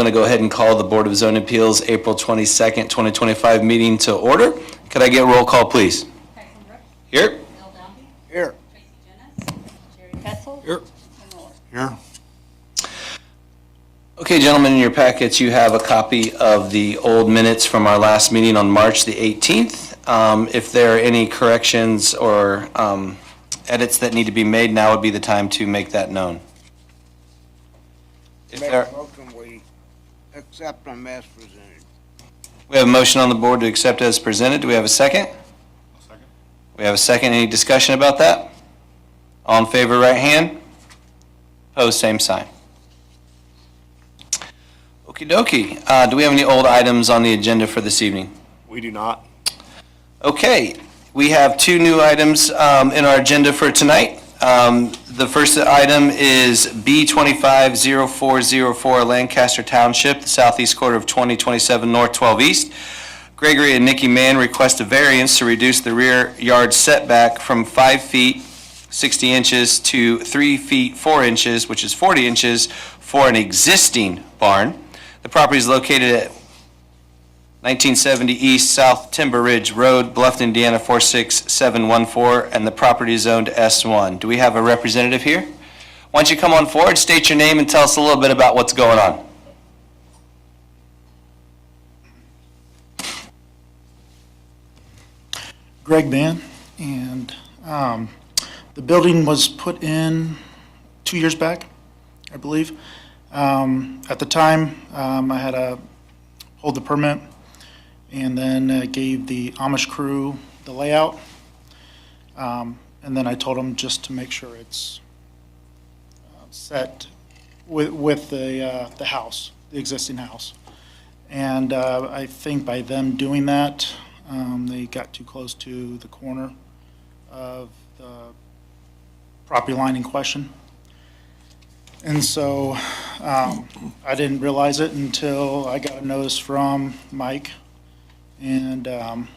going to go ahead and call the Board of Zoning Appeals April 22nd, 2025 meeting to order. Could I get a roll call, please? Tyson Brooks. Here. Bill Downey. Here. Tracy Jennis. Jerry Petzel. Here. Tim Miller. Here. Okay, gentlemen, in your packets you have a copy of the old minutes from our last meeting on March the 18th. If there are any corrections or edits that need to be made, now would be the time to make that known. Make a motion, we accept them as presented. We have a motion on the board to accept as presented. Do we have a second? Second. We have a second. Any discussion about that? All in favor, right hand. Opposed, same sign. Okie dokie. Do we have any old items on the agenda for this evening? We do not. Okay, we have two new items in our agenda for tonight. The first item is B250404 Lancaster Township, the southeast quarter of 2027 North 12 East. Gregory and Nikki Mann request a variance to reduce the rear yard setback from 5 feet 60 inches to 3 feet 4 inches, which is 40 inches, for an existing barn. The property is located at 1970 East South Timber Ridge Road, Bluffton, Indiana 46714, and the property is zoned S1. Do we have a representative here? Why don't you come on forward, state your name, and tell us a little bit about what's going on. Greg Mann, and the building was put in 2 years back, I believe. At the time, I had to hold the permit, and then gave the Amish crew the layout. And then I told them just to make sure it's set with the house, the existing house. And I think by them doing that, they got too close to the corner of the property line in question. And so I didn't realize it until I got a notice from Mike. And then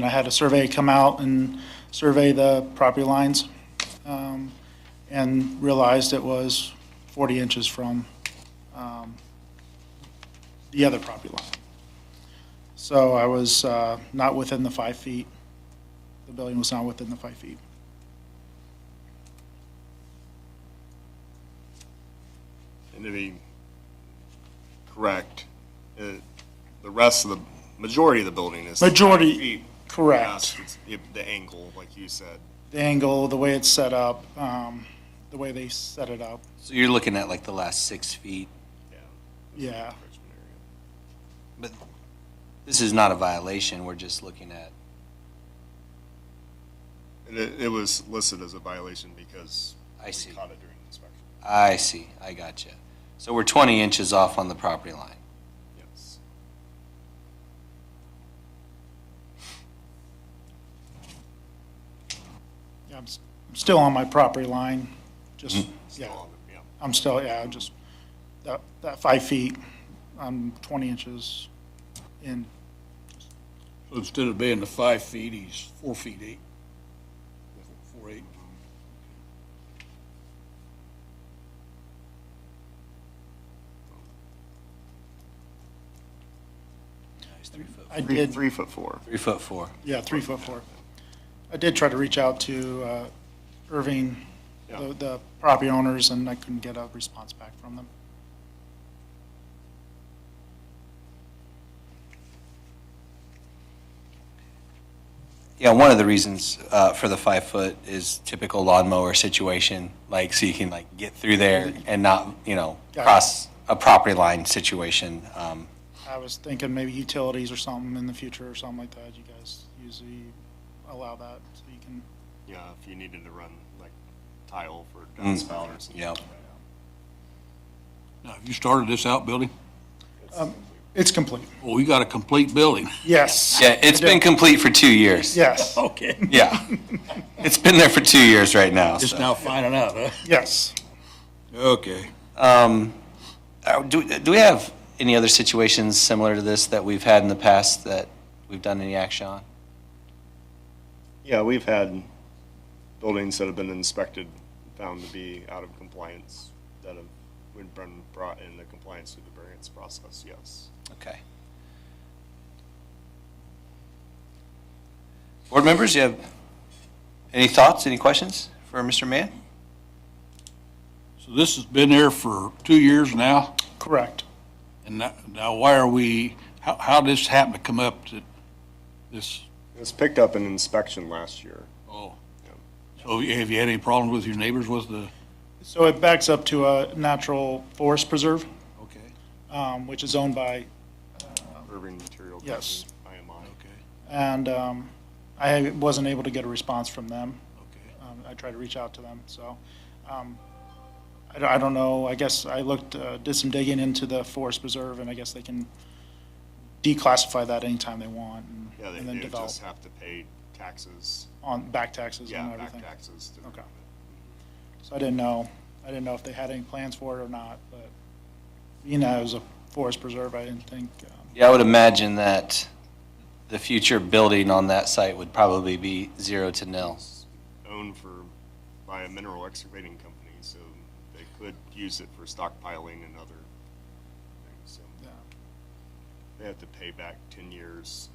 I had a survey come out and survey the property lines, and realized it was 40 inches from the other property line. So I was not within the 5 feet. The building was not within the 5 feet. And to be correct, the rest of the majority of the building is Majority, 5 feet. correct. Yes, the angle, like you said. The angle, the way it's set up, the way they set it up. So you're looking at like the last 6 feet, Yeah. but this is not a violation. We're just looking at. And it was listed as a violation because I see. we caught it during the inspection. I see. I gotcha. So we're 20 inches off on the property line. Yes. Yeah, I'm still on my property line, just, Still yeah, on it, yeah. I'm still, yeah, just, that 5 feet, I'm 20 inches in. So instead of being the 5 feet, he's 4 feet 8. 4'8". Nice, 3 foot. I did, 3'4". 3'4". yeah, 3'4". I did try to reach out to Irving, Yeah. the property owners, and I couldn't get a response back from them. Yeah, one of the reasons for the 5 foot is typical lawnmower situation, like so you can like get through there and not, Got it. cross a property line situation. I was thinking maybe utilities or something in the future or something like that. You guys usually allow that, so you can. Yeah, if you needed to run like tile for downspout or something. Yeah. Now, have you started this outbuilding? It's complete. Oh, we got a complete building. Yes. Yeah, it's been complete for 2 years. Yes, Okay. Yeah. It's been there for 2 years right now. Just so. now finding out, huh? yes. Okay. Do we have any other situations similar to this that we've had in the past that we've done any action on? Yeah, we've had buildings that have been inspected, found to be out of compliance, that have, When been brought into compliance with the variance process, yes. Okay. Board members, you have any thoughts, any questions for Mr. Mann? So this has been there for 2 years now, Correct. and now why are we, how did this happen to come up to this? It was picked up in inspection last year. Oh. So have you had any problems with your neighbors with the, So it backs up to a natural forest preserve, okay, which is owned by, Irving Material Company, Yes. IMI. okay, and I wasn't able to get a response from them. okay. I tried to reach out to them, so I don't know. I guess I looked, did some digging into the forest preserve, and I guess they can declassify that anytime they want Yeah, and then they develop just have to pay taxes, on back taxes and back everything. taxes. to- Okay. So I didn't know. I didn't know if they had any plans for it or not, but being that it was a forest preserve, I didn't think. Yeah, I would imagine that the future building on that site would probably be 0 to nil. It's owned by a mineral excavating company, so they could use it for stockpiling and other things, so. Yeah. They have to pay back 10 years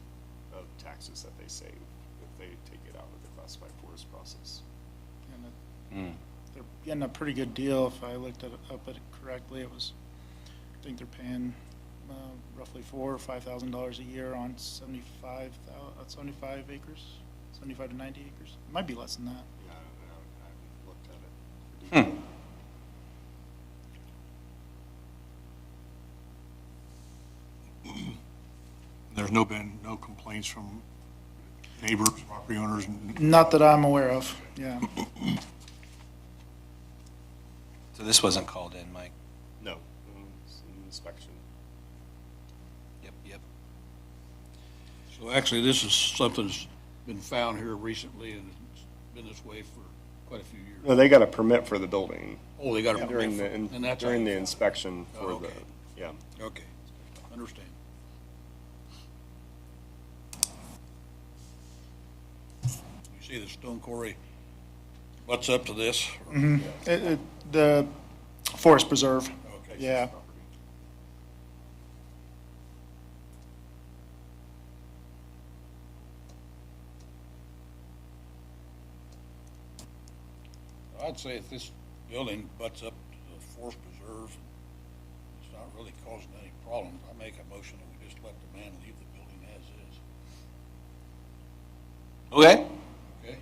of taxes that they save if they take it out of the classified forest process. And Mm. they're getting a pretty good deal. If I looked up it correctly, it was, I think they're paying roughly $4,000 or $5,000 a year on 75 acres, 75 to 90 acres. It might be less than that. Yeah, I haven't looked at it. There's been no complaints from neighbors, property owners? Not that I'm aware of, yeah. So this wasn't called in, Mike? No, it's an inspection. Yep. So actually, this is something that's been found here recently, and it's been this way for quite a few years. No, they got a permit for the building Oh, they got a during permit the, for, and that's. how during you the found it. inspection for Oh, the, okay. yeah. Okay, understand. You see the stone quarry butts up to this? The forest preserve, Okay. yeah. I'd say if this building butts up to the forest preserve, it's not really causing any problems, I make a motion that we just let the man leave the building as is. Okay. Okay?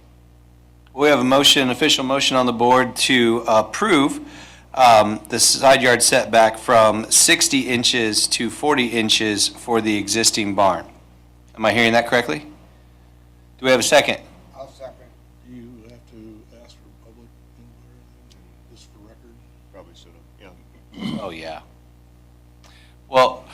We have a motion, official motion on the board to approve the side yard setback from 60 inches to 40 inches for the existing barn. Am I hearing that correctly? Do we have a second? I'll second. Do you have to ask for public input or anything, just for record? Probably should have, yeah. Oh, yeah. Well,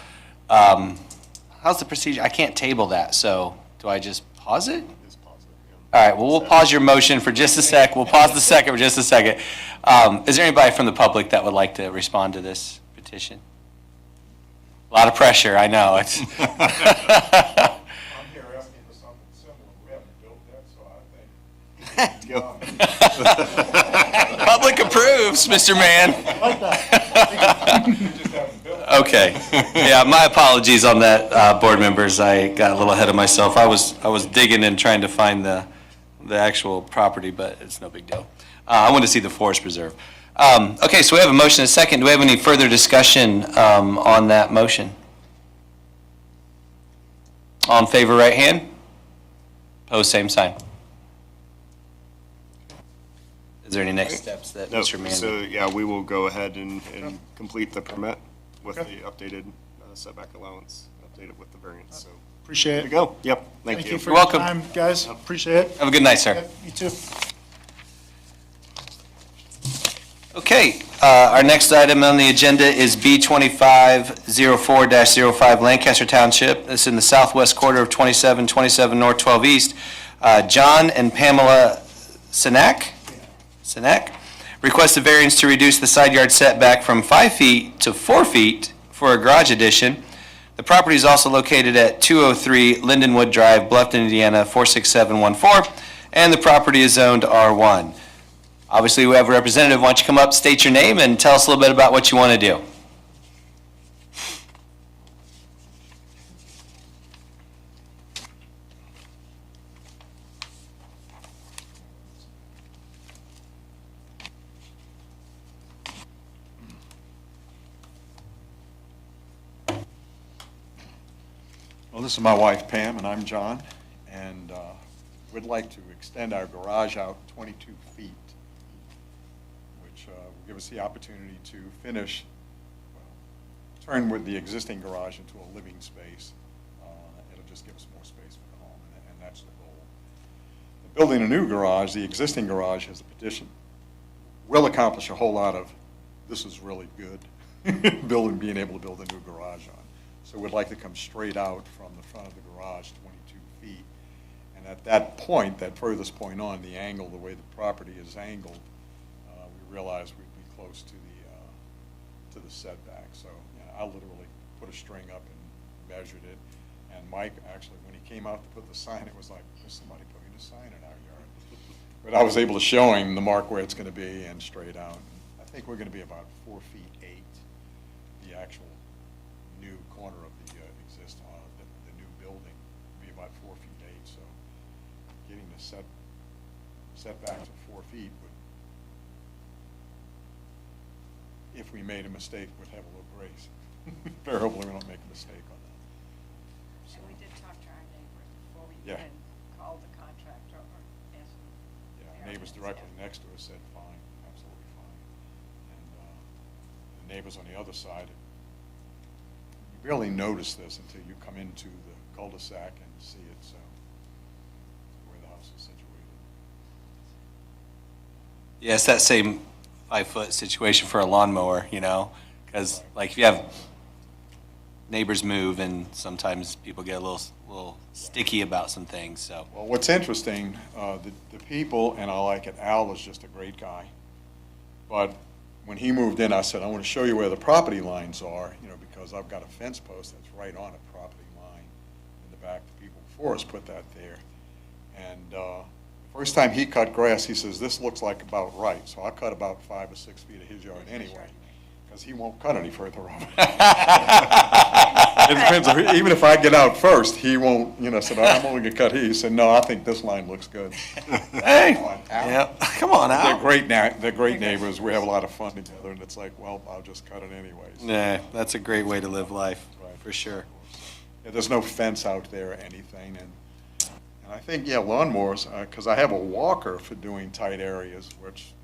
how's the procedure? I can't table that, so do I just pause it? Just pause it, yeah. All right, well, we'll pause your motion for just a sec. We'll pause the second for just a second. Is there anybody from the public that would like to respond to this petition? A lot of pressure, I know. It's I'm here asking for something similar. We haven't built that, so I think Public approves, Mr. Mann. we just haven't built it. Okay. Yeah, my apologies on that, board members. I got a little ahead of myself. I was digging and trying to find the actual property, but it's no big deal. I wanted to see the forest preserve. Okay, so we have a motion and a second. Do we have any further discussion on that motion? All in favor, right hand? Opposed, same sign. Is there any next steps that No, Mr. Mann? so, yeah, we will go ahead and complete the permit with the Okay. updated setback allowance, updated with the variance, so. Appreciate There it. we go, yep, thank you. for You're your welcome. time, guys. Appreciate it. Have a good night, sir. Yep, you too. Okay, our next item on the agenda is B 2504-05 Lancaster Township. This is in the southwest quarter of 2727 North 12 East. John and Pamela Sinak request a variance to reduce the side yard setback from 5 feet to 4 feet for a garage addition. The property is also located at 203 Lindenwood Drive, Bluffton, Indiana 46714, and the property is zoned R1. Obviously, we have a representative. Why don't you come up, state your name, and tell us a little bit about what you want to do? Well, this is my wife Pam, and I'm John, and we'd like to extend our garage out 22 feet, which will give us the opportunity to finish, turn with the existing garage into a living space. It'll just give us more space for the home, and that's the goal. Building a new garage, the existing garage has a petition, will accomplish a whole lot of, this is really good, being able to build a new garage on. So we'd like to come straight out from the front of the garage, 22 feet. And at that point, that furthest point on, the angle, the way the property is angled, we realized we'd be close to the setback. So I literally put a string up and measured it. And Mike, actually, when he came out to put the sign, it was like, there's somebody putting a sign in our yard. But I was able to show him the mark where it's going to be and straight out. I think we're going to be about 4 feet 8, the actual new corner of the the new building will be about 4 feet 8, so getting the setback to 4 feet would, if we made a mistake, would have a little grace. Very hopefully we don't make a mistake on that. And we did talk to our neighbors before we Yeah. even called the contractor or asked them. Yeah, neighbors directly next to us said fine, absolutely fine. And the neighbors on the other side, you barely notice this until you come into the cul-de-sac and see it, so where the house is situated. Yeah, it's that same 5-foot situation for a lawnmower, because like if you have neighbors move and sometimes people get a little sticky about some things, so. Well, what's interesting, the people, and I like it, Al is just a great guy, but when he moved in, I said, I want to show you where the property lines are, because I've got a fence post that's right on a property line in the back. The people before us put that there. And first time he cut grass, he says, this looks like about right. So I cut about 5 or 6 feet of his yard anyway, because he won't cut any further of it. It depends, even if I get out first, he won't, said, I'm only going to cut here. He said, no, I think this line looks good. Hey, yeah, come on, They're Al. they're great neighbors. We have a lot of fun together, and it's like, well, I'll just cut it anyways. Yeah, that's a great way to live life, Right. for sure. Yeah, there's no fence out there or anything, and I think, lawnmowers, because I have a walker for doing tight areas, which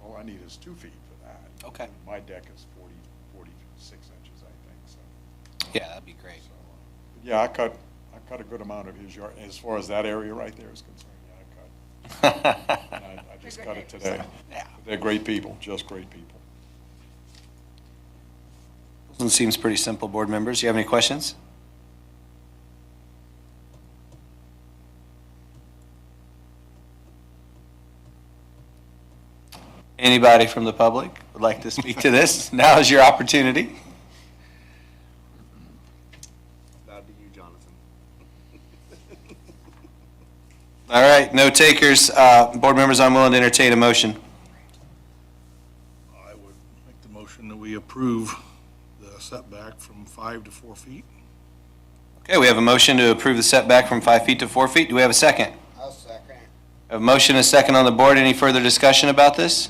all I need is 2 feet for that. Okay. My deck is 46 inches, I think, so. Yeah, that'd be great. Yeah, I cut a good amount of his yard, as far as that area right there is concerned, yeah, I cut. And I just cut it today. Yeah. They're great people, just great people. This one seems pretty simple, board members. Do you have any questions? Anybody from the public would like to speak to this? Now is your opportunity. That'd be you, Jonathan. All right, no takers. Board members, I'm willing to entertain a motion. I would make the motion that we approve the setback from 5 to 4 feet. Okay, we have a motion to approve the setback from 5 feet to 4 feet. Do we have a second? I'll second. A motion and a second on the board. Any further discussion about this?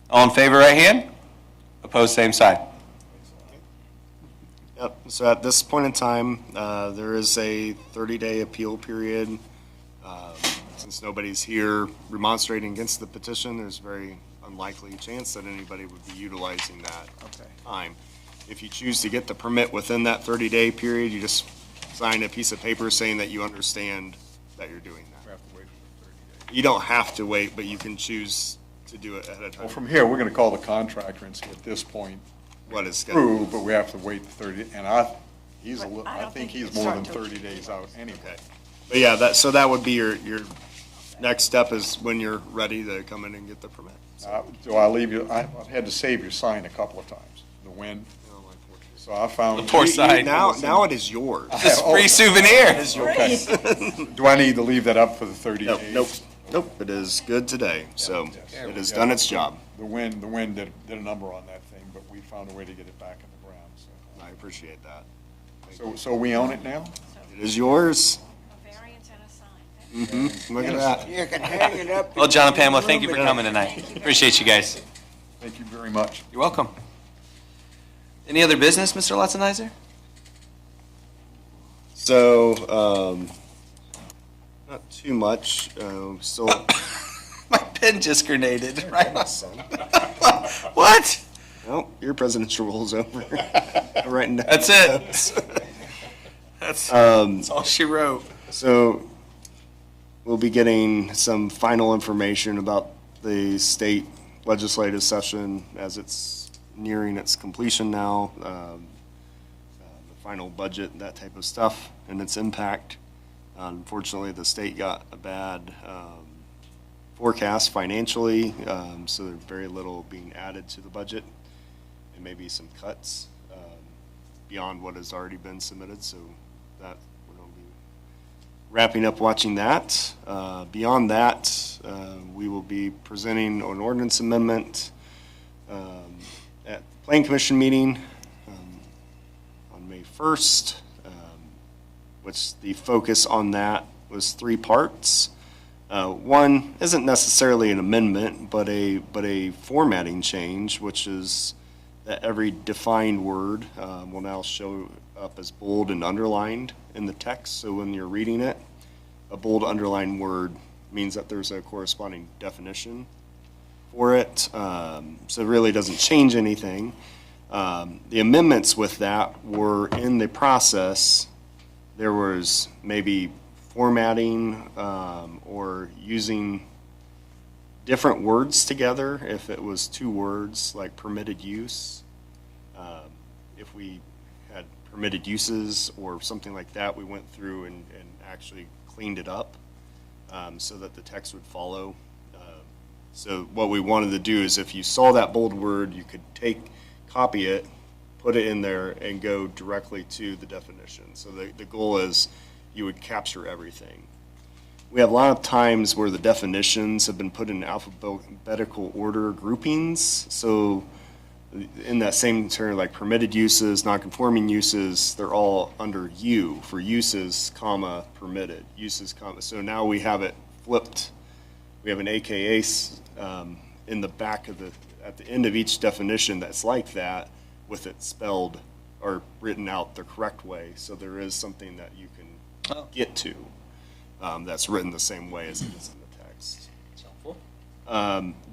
All in favor, right hand? Opposed, same side. Yep, so at this point in time, there is a 30-day appeal period. Since nobody's here remonstrating against the petition, there's a very unlikely chance that anybody would be utilizing that time. If you choose to get the permit within that 30-day period, you just sign a piece of paper saying that you understand that you're doing We that. have to wait for 30 days. You don't have to wait, but you can choose to do it ahead of Well, time. from here, we're going to call the contractor and see at this point, What is scheduled. approved, but we have to wait 30, and I But I don't think think you he's can more start than till 30 days out anyway. Okay. But yeah, so that would be your next step is when you're ready to come in and get the permit. Do I leave you, I've had to save your sign a couple of times, the wind, so I found. The poor sign. Now it is yours. Just free souvenir. Okay. Do I need to leave that up for the 30 Nope, days? nope. Nope, it is good today, so Yes. it has done its job. The wind did a number on that thing, but we found a way to get it back in the ground, so. I appreciate that. So we own it now? It is yours. A variance and a sign. Look at that. You can hang it up. Well, John and in your Pamela, thank you room for and- coming tonight. Appreciate you guys. Thank you very much. You're welcome. Any other business, Mr. Latzenizer? So, not too much, still. My pen just grenaded, right? What? Oh, your presidential role's over. Right now. That's it. That's all she wrote. So, we'll be getting some final information about the state legislative session as it's nearing its completion now. The final budget, that type of stuff, and its impact. Unfortunately, the state got a bad forecast financially, so there's very little being added to the budget, and maybe some cuts beyond what has already been submitted, so that we're going to be wrapping up watching that. Beyond that, we will be presenting an ordinance amendment at the Planning Commission meeting on May 1st, which the focus on that was 3 parts. One isn't necessarily an amendment, but a formatting change, which is that every defined word will now show up as bold and underlined in the text. So when you're reading it, a bold underlined word means that there's a corresponding definition for it. So it really doesn't change anything. The amendments with that were in the process. There was maybe formatting or using different words together. If it was 2 words, like permitted use, if we had permitted uses or something like that, we went through and actually cleaned it up so that the text would follow. So what we wanted to do is if you saw that bold word, you could copy it, put it in there, and go directly to the definition. So the goal is you would capture everything. We have a lot of times where the definitions have been put in alphabetical order groupings. So in that same term, like permitted uses, non-conforming uses, they're all under U for uses, comma, permitted, uses, comma. So now we have it flipped. We have an AKA in the back of at the end of each definition that's like that, with it spelled or written out the correct way. So there is something that you can get to that's written the same way as it is in the text.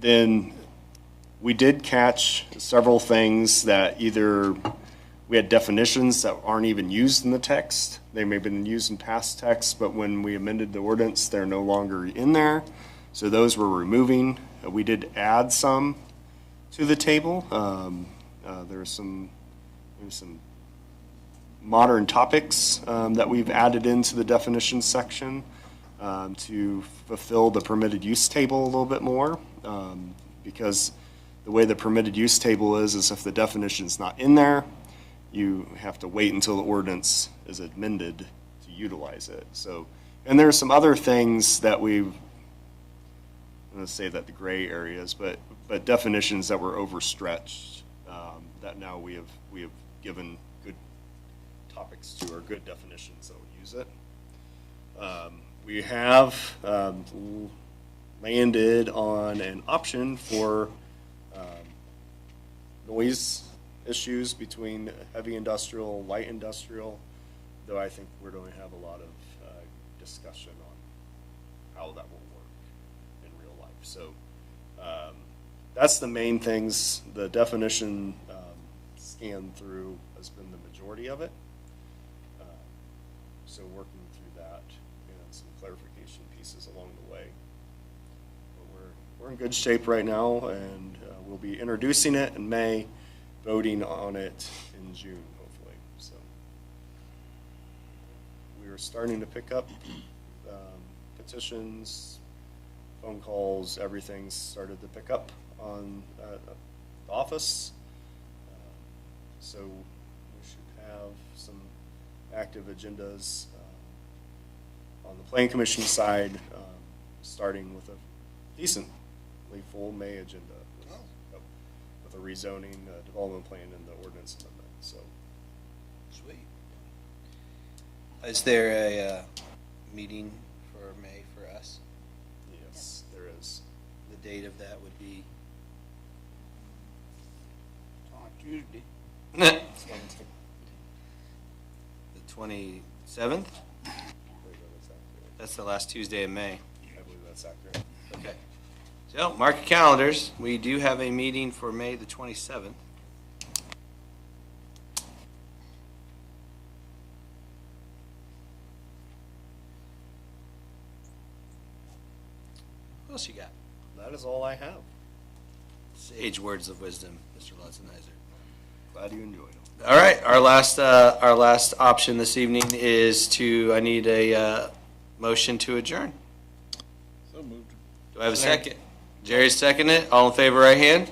Then we did catch several things that either we had definitions that aren't even used in the text. They may have been used in past texts, but when we amended the ordinance, they're no longer in there. So those we're removing. We did add some to the table. There's some modern topics that we've added into the definitions section to fulfill the permitted use table a little bit more. Because the way the permitted use table is if the definition's not in there, you have to wait until the ordinance is amended to utilize it. So, and there's some other things that I'm going to say that the gray areas, but definitions that were overstretched, that now we have given good topics to, or good definitions that will use it. We have landed on an option for noise issues between heavy industrial, light industrial, though I think we're going to have a lot of discussion on how that will work in real life. So that's the main things. The definition scan through has been the majority of it. So working through that and some clarification pieces along the way. But we're in good shape right now, and we'll be introducing it in May, voting on it in June, hopefully. So we are starting to pick up petitions, phone calls, everything's started to pick up on the office. So we should have some active agendas on the Planning Commission side starting with a decently full May agenda with a rezoning, development plan, and the ordinance amendment, so. Sweet. Is there a meeting for May for us? Yes, there is. The date of that would be? On Tuesday. The 27th? That's the last Tuesday of May. I believe that's accurate. Okay. So, mark your calendars. We do have a meeting for May the 27th. What else you got? That is all I have. Sage words of wisdom, Mr. Lutzenizer. Glad you enjoyed them. All right, our last option this evening is I need a motion to adjourn. So moved. Do I have a second? Jerry's seconded it. All in favor, right hand?